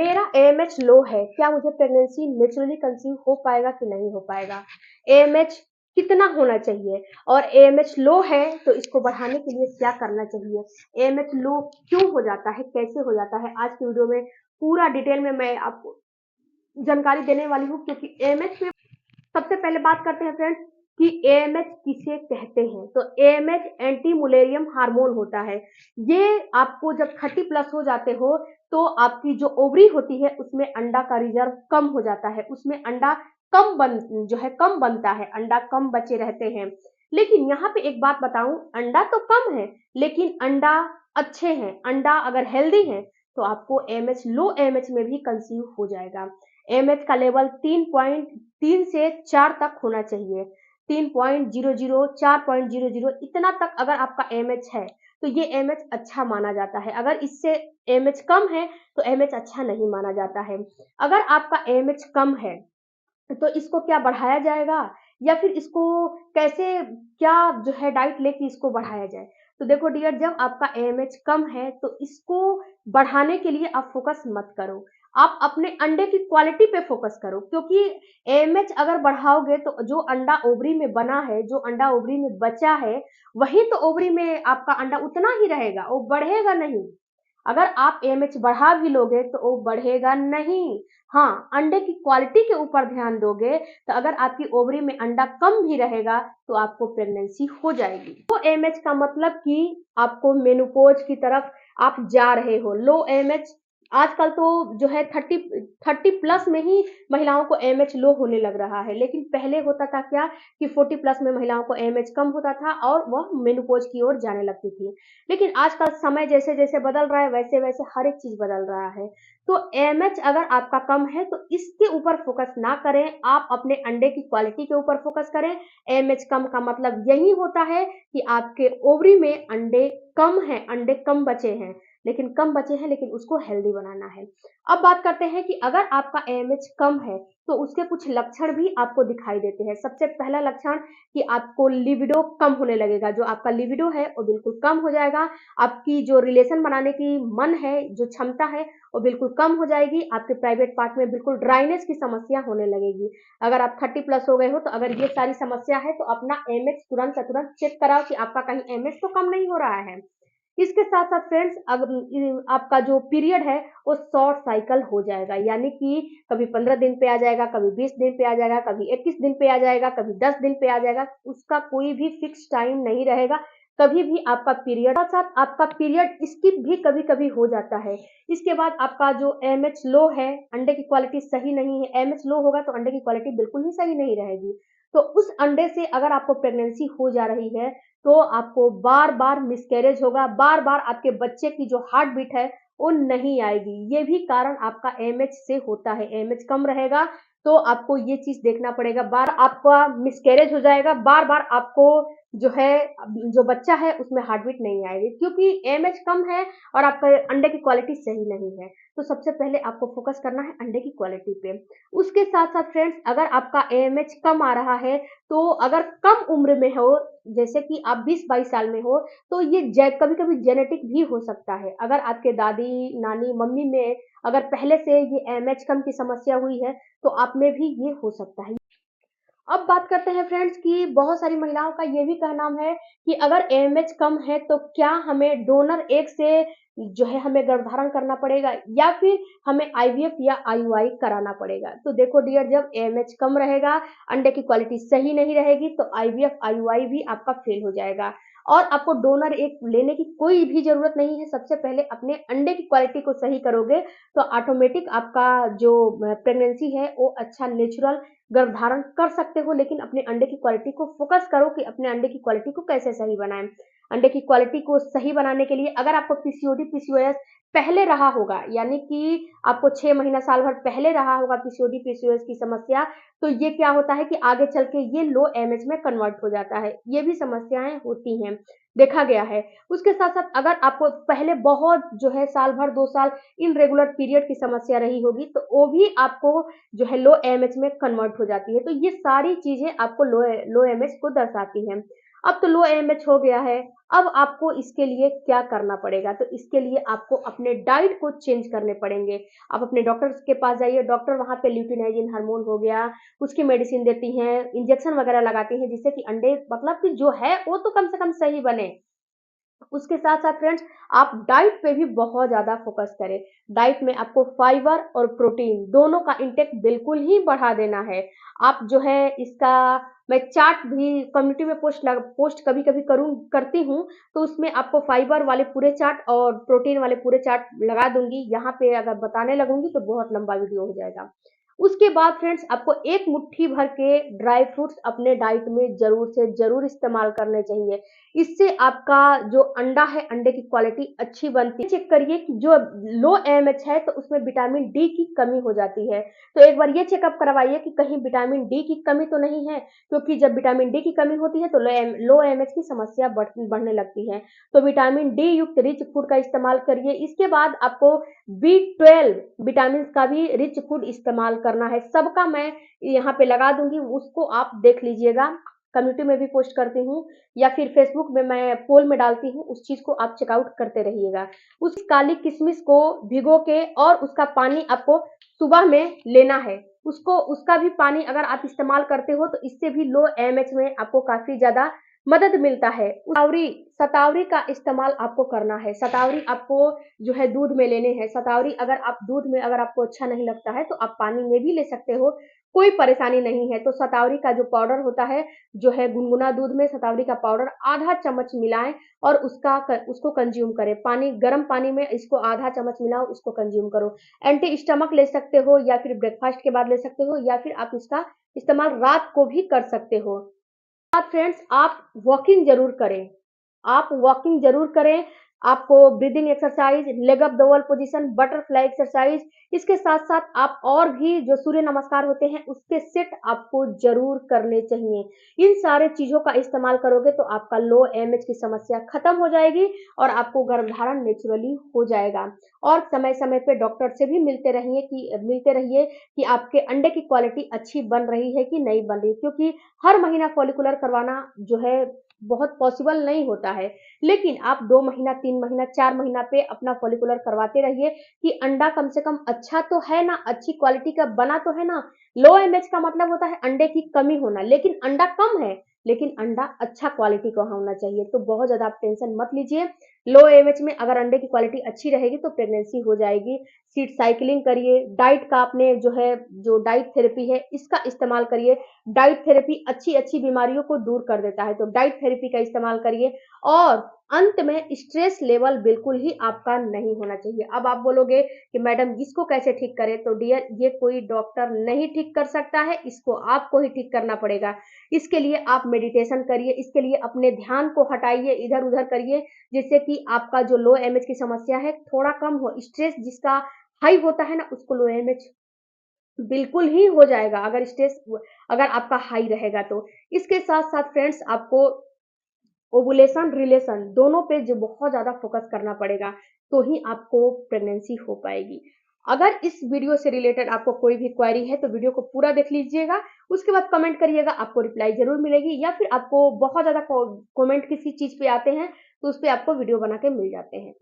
मेरा एएमएच लो है, क्या मुझे प्रेगनेंसी नेचुरली कंसीव हो पाएगा कि नहीं हो पाएगा? एएमएच कितना होना चाहिए और एएमएच लो है तो इसको बढ़ाने के लिए क्या करना चाहिए? एएमएच लो क्यों हो जाता है, कैसे हो जाता है? आज की वीडियो में पूरा डिटेल में मैं आपको जानकारी देने वाली हूँ, क्योंकि एएमएच में सबसे पहले बात करते हैं फ्रेंड्स कि एएमएच किसे कहते हैं। तो एएमएच एंटी मुलेरियम हार्मोन होता है। ये आपको जब 30 प्लस हो जाते हो तो आपकी जो ओवरी होती है उसमें अंडा का रिजर्व कम हो जाता है, उसमें अंडा कम बनता है, अंडा कम बचे रहते हैं। लेकिन यहाँ पे एक बात बताऊं, अंडा तो कम है लेकिन अंडा अच्छे हैं, अंडा अगर हेल्दी है तो आपको एएमएच लो एएमएच में भी कंसीव हो जाएगा। एएमएच का लेवल 3 से 4 तक होना चाहिए। 3.00 4.00 इतना तक अगर आपका एएमएच है तो ये एएमएच अच्छा माना जाता है। अगर इससे एएमएच कम है तो एएमएच अच्छा नहीं माना जाता है। अगर आपका एएमएच कम है तो इसको क्या बढ़ाया जाएगा या फिर इसको कैसे, क्या जो है डाइट लेके इसको बढ़ाया जाए? तो देखो डियर, जब आपका एएमएच कम है तो इसको बढ़ाने के लिए आप फोकस मत करो, आप अपने अंडे की क्वालिटी पे फोकस करो। क्योंकि एएमएच अगर बढ़ाओगे तो जो अंडा ओवरी में बना है, जो अंडा ओवरी में बचा है, वही तो ओवरी में आपका अंडा उतना ही रहेगा, वो बढ़ेगा नहीं। अगर आप एएमएच बढ़ा भी लोगे तो वो बढ़ेगा नहीं। हाँ, अंडे की क्वालिटी के ऊपर ध्यान दोगे तो अगर आपकी ओवरी में अंडा कम भी रहेगा तो आपको प्रेगनेंसी हो जाएगी। लो एएमएच का मतलब कि आपको मेनोपॉज की तरफ आप जा रहे हो। लो एएमएच आजकल तो जो है 30 प्लस में ही महिलाओं को एएमएच लो होने लग रहा है, लेकिन पहले होता था क्या कि 40 प्लस में महिलाओं को एएमएच कम होता था और वह मेनोपॉज की ओर जाने लगती थी। लेकिन आजकल समय जैसे जैसे बदल रहा है वैसे वैसे हर एक चीज बदल रहा है। तो एएमएच अगर आपका कम है तो इसके ऊपर फोकस ना करें, आप अपने अंडे की क्वालिटी के ऊपर फोकस करें। एएमएच कम का मतलब यही होता है कि आपके ओवरी में अंडे कम हैं, अंडे कम बचे हैं, लेकिन उसको हेल्दी बनाना है। अब बात करते हैं कि अगर आपका एएमएच कम है तो उसके कुछ लक्षण भी आपको दिखाई देते हैं। सबसे पहला लक्षण कि आपको लिबिडो कम होने लगेगा, जो आपका लिबिडो है वो बिल्कुल कम हो जाएगा। आपकी जो रिलेशन बनाने की मन है, जो क्षमता है, वो बिल्कुल कम हो जाएगी। आपके प्राइवेट पार्ट में बिल्कुल ड्राइनेस की समस्या होने लगेगी। अगर आप 30 प्लस हो गए हो तो अगर ये सारी समस्या है तो अपना एएमएच तुरंत का तुरंत चेक कराओ कि आपका कहीं एएमएच तो कम नहीं हो रहा है। इसके साथ साथ फ्रेंड्स, अगर आपका जो पीरियड है वो शॉर्ट साइकिल हो जाएगा, यानी कि कभी 15 दिन पे आ जाएगा, कभी 20 दिन पे आ जाएगा, कभी 21 दिन पे आ जाएगा, कभी 10 दिन पे आ जाएगा। उसका कोई भी फिक्स टाइम नहीं रहेगा, कभी भी आपका पीरियड, साथ साथ आपका पीरियड स्किप भी कभी कभी हो जाता है। इसके बाद आपका जो एएमएच लो है, अंडे की क्वालिटी सही नहीं है, एएमएच लो होगा तो अंडे की क्वालिटी बिल्कुल ही सही नहीं रहेगी। तो उस अंडे से अगर आपको प्रेगनेंसी हो जा रही है तो आपको बार बार मिसकैरेज होगा, बार बार आपके बच्चे की जो हार्ट बीट है वो नहीं आएगी। ये भी कारण आपका एएमएच से होता है। एएमएच कम रहेगा तो आपको ये चीज देखना पड़ेगा, बार आपका मिसकैरेज हो जाएगा, बार बार आपको जो है जो बच्चा है उसमें हार्ट बीट नहीं आएगी, क्योंकि एएमएच कम है और आपका अंडे की क्वालिटी सही नहीं है। तो सबसे पहले आपको फोकस करना है अंडे की क्वालिटी पे। उसके साथ साथ फ्रेंड्स, अगर आपका एएमएच कम आ रहा है तो अगर कम उम्र में हो, जैसे कि आप 20-22 साल में हो, तो ये कभी कभी जेनेटिक भी हो सकता है। अगर आपके दादी नानी मम्मी में अगर पहले से ये एएमएच कम की समस्या हुई है तो आप में भी ये हो सकता है। अब बात करते हैं फ्रेंड्स कि बहुत सारी महिलाओं का ये भी कहना है कि अगर एएमएच कम है तो क्या हमें डोनर एग से जो है हमें गर्भधारण करना पड़ेगा या फिर हमें आईवीएफ या आईयूआई कराना पड़ेगा? तो देखो डियर, जब एएमएच कम रहेगा, अंडे की क्वालिटी सही नहीं रहेगी तो आईवीएफ आईयूआई भी आपका फेल हो जाएगा और आपको डोनर एग लेने की कोई भी जरूरत नहीं है। सबसे पहले अपने अंडे की क्वालिटी को सही करोगे तो ऑटोमेटिक आपका जो प्रेगनेंसी है वो अच्छा नेचुरल गर्भधारण कर सकते हो। लेकिन अपने अंडे की क्वालिटी को फोकस करो कि अपने अंडे की क्वालिटी को कैसे सही बनाएं। अंडे की क्वालिटी को सही बनाने के लिए अगर आपको पीसीओडी पीसीओएस पहले रहा होगा, यानी कि आपको 6 महीना साल भर पहले रहा होगा पीसीओडी पीसीओएस की समस्या, तो ये क्या होता है कि आगे चल के ये लो एमएच में कन्वर्ट हो जाता है। ये भी समस्याएं होती हैं, देखा गया है। उसके साथ साथ अगर आपको पहले बहुत जो है साल भर 2 साल इनरेगुलर पीरियड की समस्या रही होगी तो वो भी आपको जो है लो एमएच में कन्वर्ट हो जाती है। तो ये सारी चीजें आपको लो एमएच को दर्शाती हैं। अब तो लो एएमएच हो गया है। अब आपको इसके लिए क्या करना पड़ेगा, तो इसके लिए आपको अपने डाइट को चेंज करने पड़ेंगे। आप अपने डॉक्टर के पास जाइए, डॉक्टर वहाँ पे ल्यूटिनाइजिन हार्मोन हो गया, उसकी मेडिसिन देती हैं, इंजेक्शन वगैरह लगाती हैं, जिससे कि अंडे मतलब कि जो है वो तो कम से कम सही बने। उसके साथ-साथ फ्रेंड्स आप डाइट पे भी बहुत ज़्यादा फोकस करें। डाइट में आपको फाइबर और प्रोटीन दोनों का इंटेक बिल्कुल ही बढ़ा देना है। आप जो है इसका मैं चार्ट भी कम्युनिटी में पोस्ट कभी-कभी करती हूँ, तो उसमें आपको फाइबर वाले पूरे चार्ट और प्रोटीन वाले पूरे चार्ट लगा दूँगी। यहाँ पे अगर बताने लगूँगी तो बहुत लंबा वीडियो हो जाएगा। उसके बाद फ्रेंड्स आपको एक मुट्ठी भर के ड्राई फ्रूट्स अपने डाइट में ज़रूर से ज़रूर इस्तेमाल करने चाहिए। इससे आपका जो अंडा है, अंडे की क्वालिटी अच्छी बनती है। चेक करिए कि जो लो एएमएच है तो उसमें विटामिन डी की कमी हो जाती है। तो एक बार ये चेकअप करवाइए कि कहीं विटामिन डी की कमी तो नहीं है, क्योंकि जब विटामिन डी की कमी होती है तो लो एएमएच की समस्या बढ़ने लगती है। तो विटामिन डी युक्त रिच फूड का इस्तेमाल करिए। इसके बाद आपको बी12 विटामिन का भी रिच फूड इस्तेमाल करना है। सबका मैं यहाँ पे लगा दूँगी, उसको आप देख लीजिएगा। कम्युनिटी में भी पोस्ट करती हूँ या फिर फेसबुक में मैं पोल में डालती हूँ, उस चीज़ को आप चेकआउट करते रहिएगा। उस काली किशमिश को भिगो के और उसका पानी आपको सुबह में लेना है। उसको उसका भी पानी अगर आप इस्तेमाल करते हो तो इससे भी लो एएमएच में आपको काफ़ी ज़्यादा मदद मिलता है। शतावरी शतावरी का इस्तेमाल आपको करना है। शतावरी आपको जो है दूध में लेने हैं। शतावरी अगर आप दूध में अगर आपको अच्छा नहीं लगता है तो आप पानी में भी ले सकते हो, कोई परेशानी नहीं है। तो शतावरी का जो पाउडर होता है, जो है गुनगुना दूध में शतावरी का पाउडर आधा चम्मच मिलाएं और उसको कंज्यूम करें। गर्म पानी में इसको आधा चम्मच मिलाओ, इसको कंज्यूम करो। एंटी स्टमक ले सकते हो या फिर ब्रेकफास्ट के बाद ले सकते हो या फिर आप इसका इस्तेमाल रात को भी कर सकते हो। साथ फ्रेंड्स आप वॉकिंग जरूर करें। आप वॉकिंग जरूर करें। आपको breathing exercise, leg up the wall position, butterfly exercise, इसके साथ साथ आप और भी जो सूर्य नमस्कार होते हैं उसके सेट आपको जरूर करने चाहिए। इन सारे चीजों का इस्तेमाल करोगे तो आपका लो एमएच की समस्या खत्म हो जाएगी और आपको गर्भधारण नेचुरली हो जाएगा। और समय समय पे डॉक्टर से भी मिलते रहिए कि आपके अंडे की क्वालिटी अच्छी बन रही है कि नहीं बन रही, क्योंकि हर महीना फॉलिकुलर करवाना जो है बहुत पॉसिबल नहीं होता है। लेकिन आप 2 महीना, 3 महीना, 4 महीना पे अपना फॉलिकुलर करवाते रहिए कि अंडा कम से कम अच्छा तो है ना, अच्छी क्वालिटी का बना तो है ना। लो एमएच का मतलब होता है अंडे की कमी होना, लेकिन अंडा कम है, लेकिन अंडा अच्छा क्वालिटी का होना चाहिए। तो बहुत ज़्यादा आप टेंशन मत लीजिए। लो एमएच में अगर अंडे की क्वालिटी अच्छी रहेगी तो प्रेगनेंसी हो जाएगी। सीड साइक्लिंग करिए, डाइट का आपने जो डाइट थेरेपी है इसका इस्तेमाल करिए। डाइट थेरेपी अच्छी-अच्छी बीमारियों को दूर कर देता है, तो डाइट थेरेपी का इस्तेमाल करिए। और अंत में स्ट्रेस लेवल बिल्कुल ही आपका नहीं होना चाहिए। अब आप बोलोगे कि मैडम इसको कैसे ठीक करें? तो डियर ये कोई डॉक्टर नहीं ठीक कर सकता है, इसको आपको ही ठीक करना पड़ेगा। इसके लिए आप मेडिटेशन करिए, इसके लिए अपने ध्यान को हटाइए, इधर-उधर करिए, जिससे कि आपका जो लो एमएच की समस्या है थोड़ा कम हो। स्ट्रेस जिसका हाई होता है ना उसको लो एमएच बिल्कुल ही हो जाएगा, अगर आपका हाई रहेगा तो। इसके साथ-साथ फ्रेंड्स आपको ओवुलेशन, रिलेशन दोनों पे जो बहुत ज़्यादा फोकस करना पड़ेगा, तो ही आपको प्रेगनेंसी हो पाएगी। अगर इस वीडियो से रिलेटेड आपको कोई भी क्वेरी है, तो वीडियो को पूरा देख लीजिएगा, उसके बाद कमेंट करिएगा, आपको रिप्लाई ज़रूर मिलेगी या फिर आपको बहुत ज़्यादा कमेंट किसी चीज़ पे आते हैं, तो उस पे आपको वीडियो बना के मिल जाते हैं।